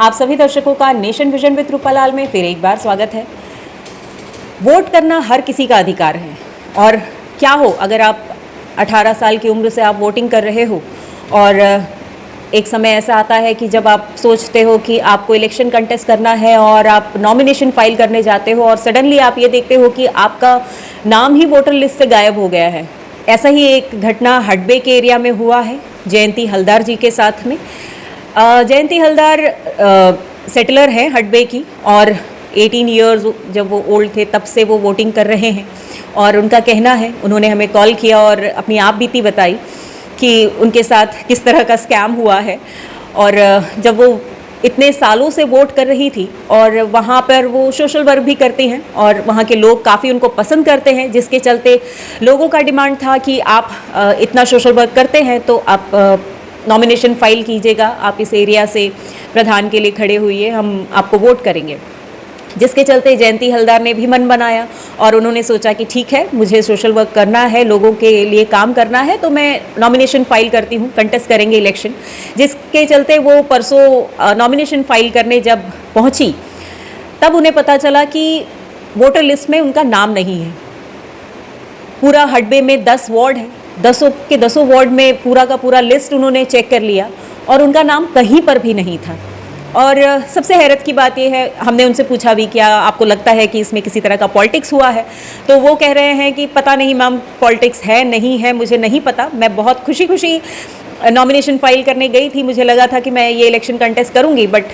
आप सभी दर्शकों का नेशन विजन विद रूपालाल में फिर एक बार स्वागत है। वोट करना हर किसी का अधिकार है और क्या हो अगर आप 18 साल की उम्र से आप वोटिंग कर रहे हो और एक समय ऐसा आता है कि जब आप सोचते हो कि आपको इलेक्शन कंटेस्ट करना है और आप नॉमिनेशन फाइल करने जाते हो और सडनली आप ये देखते हो कि आपका नाम ही वोटर लिस्ट से गायब हो गया है। ऐसा ही एक घटना हडबे के एरिया में हुआ है जयंती हलदार जी के साथ में। जयंती हलदार सेटलर हैं हडबे की और 18 इयर्स जब वो ओल्ड थे तब से वो वोटिंग कर रहे हैं और उनका कहना है, उन्होंने हमें कॉल किया और अपनी आप बीती बताई कि उनके साथ किस तरह का स्कैम हुआ है। और जब वो इतने सालों से वोट कर रही थी और वहाँ पर वो सोशल वर्क भी करती हैं और वहाँ के लोग काफ़ी उनको पसंद करते हैं, जिसके चलते लोगों का डिमांड था कि आप इतना सोशल वर्क करते हैं तो आप नॉमिनेशन फाइल कीजिएगा, आप इस एरिया से प्रधान के लिए खड़े हुए, हम आपको वोट करेंगे। जिसके चलते जयंती हलदार ने भी मन बनाया और उन्होंने सोचा कि ठीक है, मुझे सोशल वर्क करना है, लोगों के लिए काम करना है, तो मैं नॉमिनेशन फाइल करती हूँ, कंटेस्ट करेंगे इलेक्शन। जिसके चलते वो परसों नॉमिनेशन फाइल करने जब पहुँची तब उन्हें पता चला कि वोटर लिस्ट में उनका नाम नहीं है। पूरा हडबे में 10 वार्ड है, 10 के 10 वार्ड में पूरा का पूरा लिस्ट उन्होंने चेक कर लिया और उनका नाम कहीं पर भी नहीं था। और सबसे हैरत की बात यह है, हमने उनसे पूछा भी क्या आपको लगता है कि इसमें किसी तरह का पॉलिटिक्स हुआ है, तो वो कह रहे हैं कि पता नहीं मैम, पॉलिटिक्स है नहीं है मुझे नहीं पता, मैं बहुत खुशी खुशी नॉमिनेशन फाइल करने गई थी, मुझे लगा था कि मैं ये इलेक्शन कंटेस्ट करूँगी, बट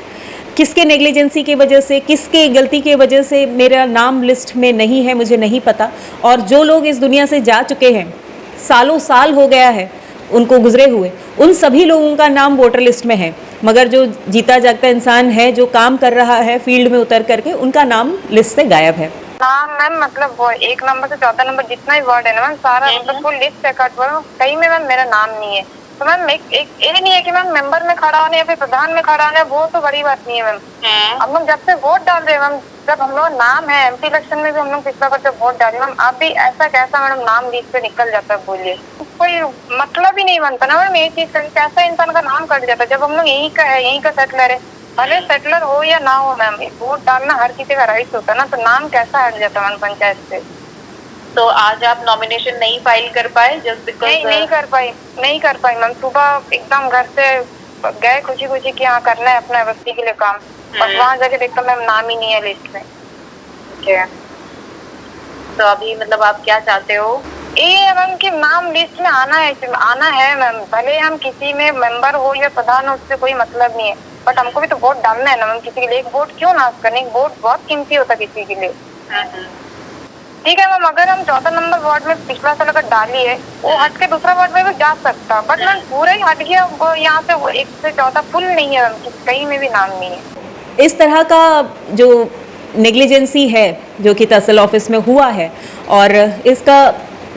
किसके नेग्लिजेंसी की वजह से, किसके गलती की वजह से मेरा नाम लिस्ट में नहीं है मुझे नहीं पता। और जो लोग इस दुनिया से जा चुके हैं, सालों साल हो गया है उनको गुजरे हुए, उन सभी लोगों का नाम वोटर लिस्ट में है, मगर जो जीता जागता इंसान है, जो काम कर रहा है फील्ड में उतर करके, उनका नाम लिस्ट से गायब है। नाम मैम मतलब वो 1 नंबर से 4 नंबर जितना भी वार्ड है ना मैम, सारा मतलब फुल लिस्ट चेक हुआ, कहीं में मैम मेरा नाम नहीं है। तो मैम एक ये नहीं है कि मैम मेंबर में खड़ा होने या फिर प्रधान में खड़ा होने, वो तो बड़ी बात नहीं है मैम। अब हम जब से वोट डाल रहे हैं मैम, जब हम लोग नाम है एमपी इलेक्शन में भी हम लोग पिछला बार जब वोट डाले मैम, आप भी ऐसा कैसा मैडम नाम लिस्ट पे निकल जाता है, बोलिए कोई मतलब ही नहीं बनता ना मैम। ये चीज कैसा इंसान का नाम कट जाता है जब हम लोग यही का है, यही का सेटलर है, भले सेटलर हो या ना हो मैम, वोट डालना हर किसी का राइट होता है ना, तो नाम कैसा हट जाता है मैम पंचायत से। तो आज आप नॉमिनेशन नहीं फाइल कर पाए जस्ट बिकॉज? नहीं कर पाई मैम। सुबह एकदम घर से गए खुशी खुशी कि हाँ करना है अपना बस्ती के लिए काम, और वहाँ जाके देखता मैम नाम ही नहीं है लिस्ट में। तो अभी मतलब आप क्या चाहते हो? ये है मैम कि नाम लिस्ट में आना है मैम, भले हम किसी में मेंबर हो या प्रधान हो, उससे कोई मतलब नहीं है, बट हमको भी तो वोट डालना है ना मैम किसी के लिए। एक वोट क्यों नाश करने, एक वोट बहुत कीमती होता है किसी के लिए। ठीक है मैम, अगर हम 4 नंबर वार्ड में पिछला साल अगर डाली है, वो हट के दूसरा वार्ड में भी जा सकता, बट मैम पूरा ही हट गया, वो यहाँ से वो 1 से 14 फुल नहीं है मैम, कहीं में भी नाम नहीं है। इस तरह का जो नेग्लिजेंसी है जो कि तहसील ऑफिस में हुआ है, और इसका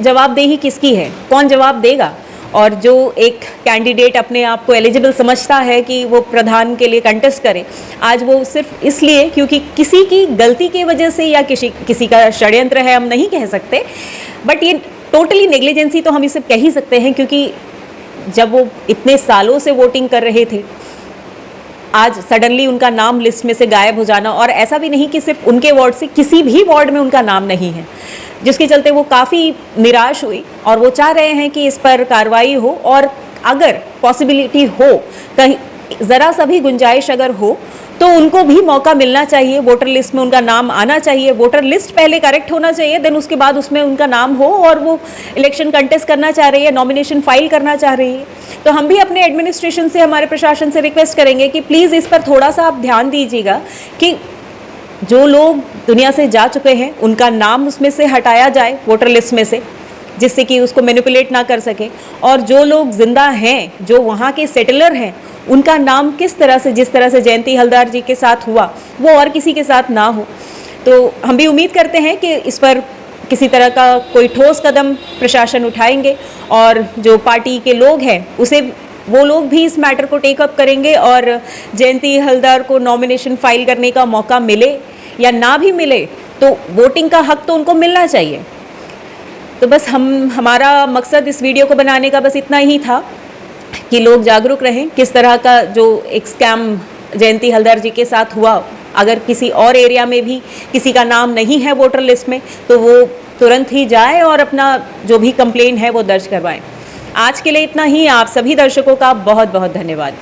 जवाबदेही किसकी है, कौन जवाब देगा? और जो एक कैंडिडेट अपने आप को एलिजिबल समझता है कि वो प्रधान के लिए कंटेस्ट करे, आज वो सिर्फ इसलिए क्योंकि किसी की गलती की वजह से या किसी का षड्यंत्र है, हम नहीं कह सकते, बट ये टोटली नेग्लिजेंसी तो हम इसे कह ही सकते हैं, क्योंकि जब वो इतने सालों से वोटिंग कर रहे थे, आज सडनली उनका नाम लिस्ट में से गायब हो जाना, और ऐसा भी नहीं कि सिर्फ उनके वार्ड से, किसी भी वार्ड में उनका नाम नहीं है, जिसके चलते वो काफ़ी निराश हुई और वो चाह रहे हैं कि इस पर कार्रवाई हो, और अगर पॉसिबिलिटी हो, कहीं ज़रा सा भी गुंजाइश अगर हो, तो उनको भी मौका मिलना चाहिए, वोटर लिस्ट में उनका नाम आना चाहिए, वोटर लिस्ट पहले करेक्ट होना चाहिए, देन उसके बाद उसमें उनका नाम हो और वो इलेक्शन कंटेस्ट करना चाह रही है, नॉमिनेशन फाइल करना चाह रही है। तो हम भी अपने एडमिनिस्ट्रेशन से, हमारे प्रशासन से रिक्वेस्ट करेंगे कि प्लीज़ इस पर थोड़ा सा आप ध्यान दीजिएगा कि जो लोग दुनिया से जा चुके हैं उनका नाम उसमें से हटाया जाए वोटर लिस्ट में से, जिससे कि उसको मैनिपुलेट ना कर सके, और जो लोग जिंदा हैं, जो वहाँ के सेटलर हैं, उनका नाम किस तरह से, जिस तरह से जयंती हलदार जी के साथ हुआ, वो और किसी के साथ ना हो। तो हम भी उम्मीद करते हैं कि इस पर किसी तरह का कोई ठोस कदम प्रशासन उठाएंगे, और जो पार्टी के लोग हैं उसे, वो लोग भी इस मैटर को टेक अप करेंगे, और जयंती हलदार को नॉमिनेशन फाइल करने का मौका मिले या ना भी मिले, तो वोटिंग का हक तो उनको मिलना चाहिए। तो बस हमारा मकसद इस वीडियो को बनाने का बस इतना ही था कि लोग जागरूक रहें, किस तरह का जो एक स्कैम जयंती हलदर जी के साथ हुआ, अगर किसी और एरिया में भी किसी का नाम नहीं है वोटर लिस्ट में, तो वो तुरंत ही जाए और अपना जो भी कंप्लेन है वो दर्ज करवाएं। आज के लिए इतना ही। आप सभी दर्शकों का बहुत बहुत धन्यवाद।